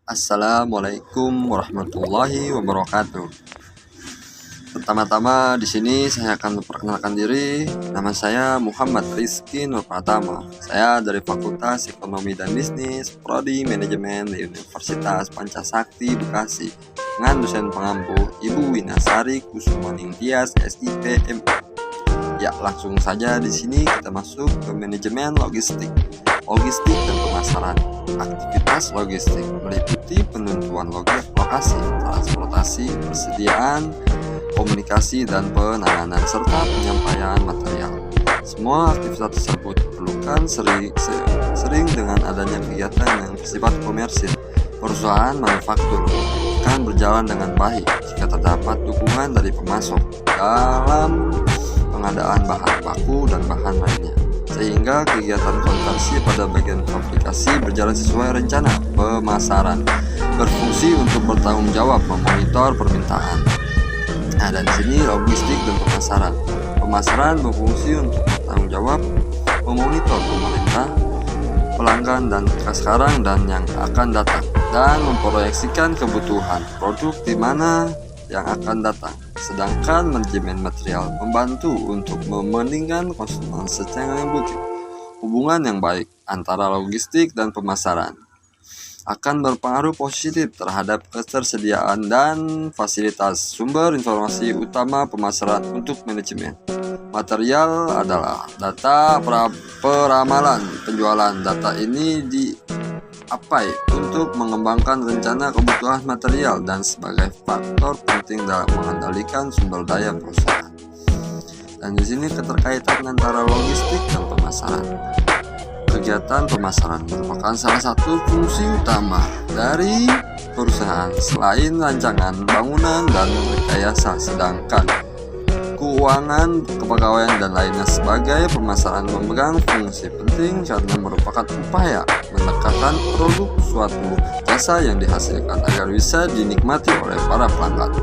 Assalamualaikum warahmatullahi wabarakatuh. Pertama-tama di sini saya akan memperkenalkan diri. Nama saya Muhammad Rizky Nur Pratama. Saya dari Fakultas Ekonomi dan Bisnis, Prodi Manajemen di Universitas Pancasakti Bekasi, dengan dosen pengampu Ibu Winasari Kusumaning Tias, SIPM. Ya, langsung saja di sini kita masuk ke manajemen logistik dan pemasaran. Aktivitas logistik meliputi penentuan lokasi, transportasi, persediaan, komunikasi, dan penanganan serta penyampaian material. Semua aktivitas tersebut diperlukan sering dengan adanya kegiatan yang bersifat komersil. Perusahaan manufaktur akan berjalan dengan baik jika terdapat dukungan dari pemasok dalam pengadaan bahan baku dan bahan lainnya, sehingga kegiatan konversi pada bagian aplikasi berjalan sesuai rencana. Pemasaran berfungsi untuk bertanggung jawab memonitor permintaan. Nah, dan di sini logistik dan pemasaran. Pemasaran berfungsi untuk bertanggung jawab memonitor pemerintah, pelanggan dan sekarang dan yang akan datang, dan memproyeksikan kebutuhan produk di mana yang akan datang. Sedangkan manajemen material membantu untuk mementingkan konsumen secara butuh. Hubungan yang baik antara logistik dan pemasaran akan berpengaruh positif terhadap ketersediaan dan fasilitas sumber informasi utama pemasaran untuk manajemen. Material adalah data peramalan penjualan. Data ini dipakai untuk mengembangkan rencana kebutuhan material dan sebagai faktor penting dalam mengendalikan sumber daya perusahaan. Dan di sini keterkaitan antara logistik dan pemasaran. Kegiatan pemasaran merupakan salah satu fungsi utama dari perusahaan selain rancangan bangunan dan rekayasa, sedangkan keuangan, kepegawaian, dan lainnya sebagai pemasaran memegang fungsi penting karena merupakan upaya mendekatkan produk suatu jasa yang dihasilkan agar bisa dinikmati oleh para pelanggan.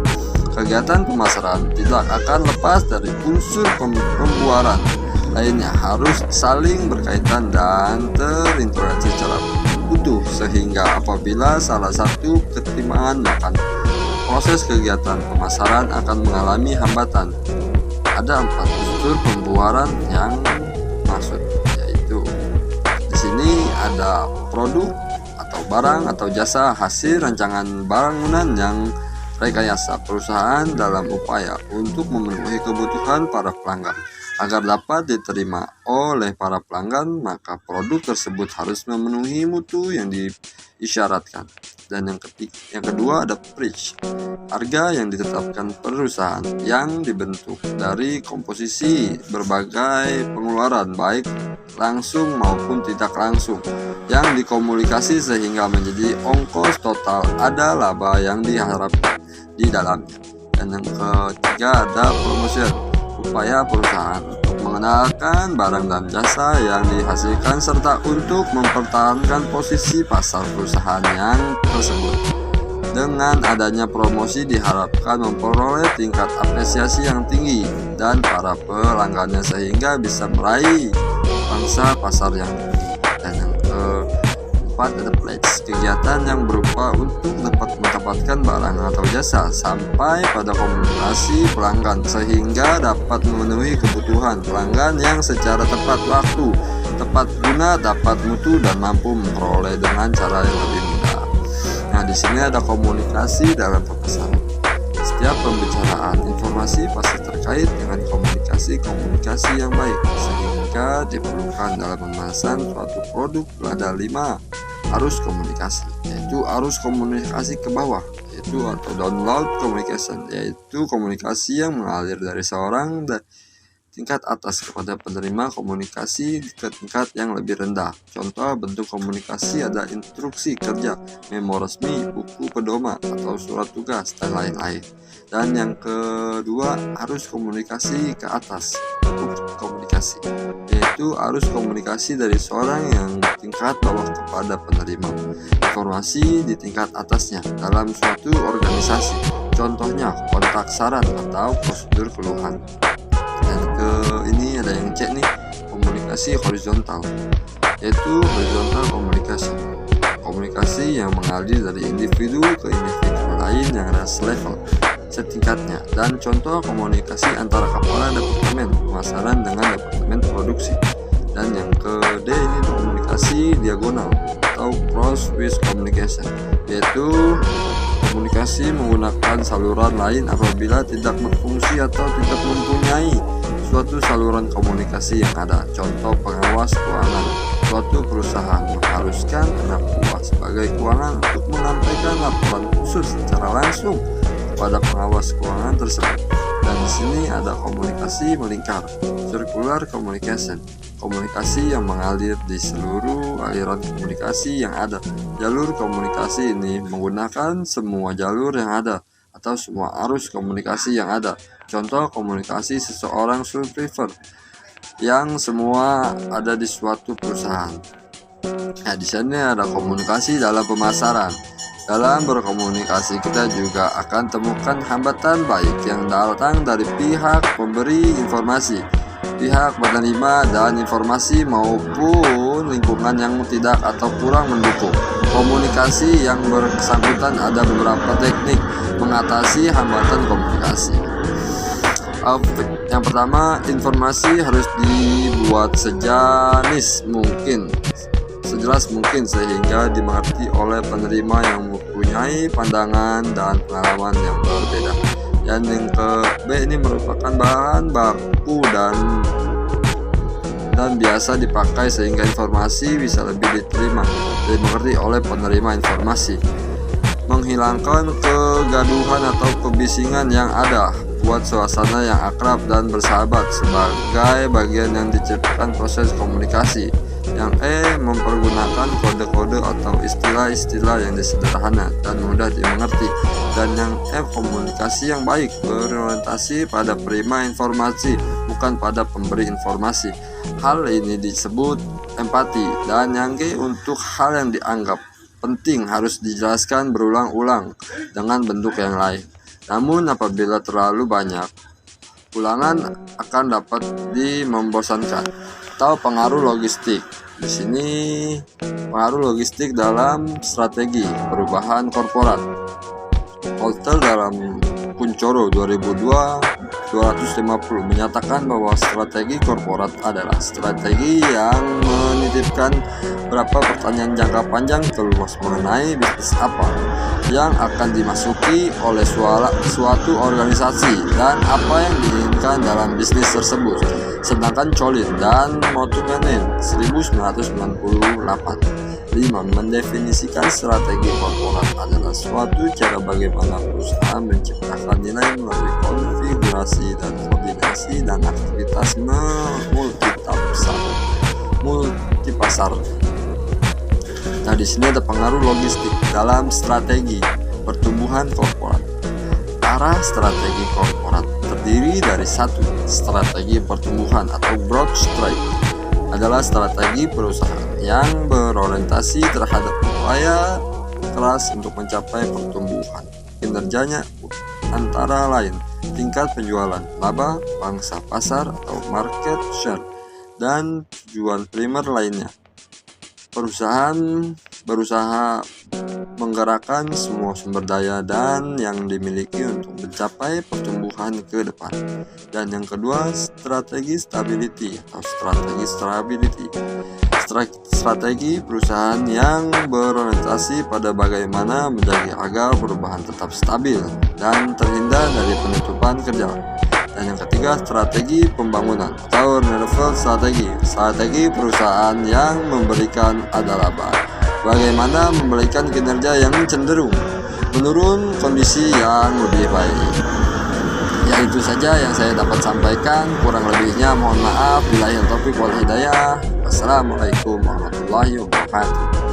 Kegiatan pemasaran tidak akan lepas dari unsur pembuaran lainnya, harus saling berkaitan dan terintegrasi secara utuh, sehingga apabila salah satu ketimpangan maka proses kegiatan pemasaran akan mengalami hambatan. Ada 4 unsur pembuaran yang masuk, yaitu di sini ada produk atau barang atau jasa hasil rancangan bangunan yang rekayasa perusahaan dalam upaya untuk memenuhi kebutuhan para pelanggan. Agar dapat diterima oleh para pelanggan, maka produk tersebut harus memenuhi mutu yang diisyaratkan. Dan yang kedua ada price, harga yang ditetapkan perusahaan yang dibentuk dari komposisi berbagai pengeluaran baik langsung maupun tidak langsung yang dikomunikasi sehingga menjadi ongkos total, ada laba yang diharapkan di dalamnya. Dan yang ketiga ada promotion, upaya perusahaan untuk mengenalkan barang dan jasa yang dihasilkan serta untuk mempertahankan posisi pasar perusahaan yang tersebut. Dengan adanya promosi diharapkan memperoleh tingkat apresiasi yang tinggi dan para pelanggannya sehingga bisa meraih pangsa pasar yang tinggi. Dan yang keempat ada pledge, kegiatan yang berupa untuk dapat mendapatkan barang atau jasa sampai pada komunikasi pelanggan sehingga dapat memenuhi kebutuhan pelanggan yang secara tepat waktu, tepat guna, dapat mutu, dan mampu memperoleh dengan cara yang lebih mudah. Nah, di sini ada komunikasi dalam pemasaran. Setiap pembicaraan informasi pasti terkait dengan komunikasi yang baik, sehingga diperlukan dalam pemasaran suatu produk. Ada 5 arus komunikasi, yaitu arus komunikasi ke bawah, yaitu atau download communication, yaitu komunikasi yang mengalir dari seorang tingkat atas kepada penerima komunikasi ke tingkat yang lebih rendah. Contoh bentuk komunikasi ada instruksi kerja, memo resmi, buku pedoman atau surat tugas, dan lain-lain. Dan yang kedua arus komunikasi ke atas, komunikasi, yaitu arus komunikasi dari seorang yang tingkat bawah kepada penerima informasi di tingkat atasnya dalam suatu organisasi. Contohnya kontak saran atau prosedur keluhan. Dan ini ada yang cek nih, komunikasi horizontal, yaitu horizontal communication. komunikasi yang mengalir dari individu ke individu lain yang ada selevel setingkatnya, dan contoh komunikasi antara kepala departemen pemasaran dengan departemen produksi. Dan yang ke D ini komunikasi diagonal atau crosswise communication, yaitu komunikasi menggunakan saluran lain apabila tidak berfungsi atau tidak mempunyai suatu saluran komunikasi yang ada. Contoh pengawas keuangan suatu perusahaan mengharuskan pengawas sebagai keuangan untuk menyampaikan laporan khusus secara langsung kepada pengawas keuangan tersebut. Dan di sini ada komunikasi melingkar, circular communication, komunikasi yang mengalir di seluruh aliran komunikasi yang ada. Jalur komunikasi ini menggunakan semua jalur yang ada atau semua arus komunikasi yang ada. Contoh komunikasi seseorang survivor yang semua ada di suatu perusahaan. Nah, di sini ada komunikasi dalam pemasaran. Dalam berkomunikasi kita juga akan temukan hambatan baik yang datang dari pihak pemberi informasi, pihak penerima dan informasi maupun lingkungan yang tidak atau kurang mendukung komunikasi yang bersangkutan. Ada beberapa teknik mengatasi hambatan komunikasi. Yang pertama, informasi harus dibuat sejelas mungkin sehingga dimengerti oleh penerima yang mempunyai pandangan dan pengalaman yang berbeda. Dan yang ke B ini merupakan bahan baku dan biasa dipakai sehingga informasi bisa lebih diterima dan dimengerti oleh penerima informasi. Menghilangkan kegaduhan atau kebisingan yang ada, buat suasana yang akrab dan bersahabat sebagai bagian yang diciptakan proses komunikasi. Yang E, mempergunakan kode-kode atau istilah-istilah yang sederhana dan mudah dimengerti. Dan yang F, komunikasi yang baik berorientasi pada penerima informasi, bukan pada pemberi informasi. Hal ini disebut empati. Dan yang G, untuk hal yang dianggap penting harus dijelaskan berulang-ulang dengan bentuk yang lain. Namun apabila terlalu banyak, ulangan akan dapat membosankan. Atau pengaruh logistik. Di sini pengaruh logistik dalam strategi perubahan korporat. Holter dalam Kuncoro 2002-250 menyatakan bahwa strategi korporat adalah strategi yang menitipkan beberapa pertanyaan jangka panjang ke luas mengenai bisnis apa yang akan dimasuki oleh suatu organisasi dan apa yang diinginkan dalam bisnis tersebut. Sedangkan Colin dan Motuganen 1998 mendefinisikan strategi korporat adalah suatu cara bagaimana perusahaan menciptakan nilai melalui konfigurasi dan koordinasi dan aktivitas multipasar. Nah, di sini ada pengaruh logistik dalam strategi pertumbuhan korporat. Arah strategi korporat terdiri dari satu, strategi pertumbuhan atau growth strategy adalah strategi perusahaan yang berorientasi terhadap upaya keras untuk mencapai pertumbuhan kinerjanya, antara lain tingkat penjualan, laba, pangsa pasar atau market share, dan tujuan primer lainnya. Perusahaan berusaha menggerakkan semua sumber daya dan yang dimiliki untuk mencapai pertumbuhan ke depan. Dan yang kedua, strategi stability atau strategi perusahaan yang berorientasi pada bagaimana menjaga agar perubahan tetap stabil dan terhindar dari penutupan kerja. Dan yang ketiga, strategi pembangunan atau renewal strategi perusahaan yang memberikan adalah bagaimana memberikan kinerja yang cenderung menurun kondisi yang lebih baik. Ya, itu saja yang saya dapat sampaikan, kurang lebihnya mohon maaf. Billahi taufiq wal hidayah. Wassalamualaikum warahmatullahi wabarakatuh.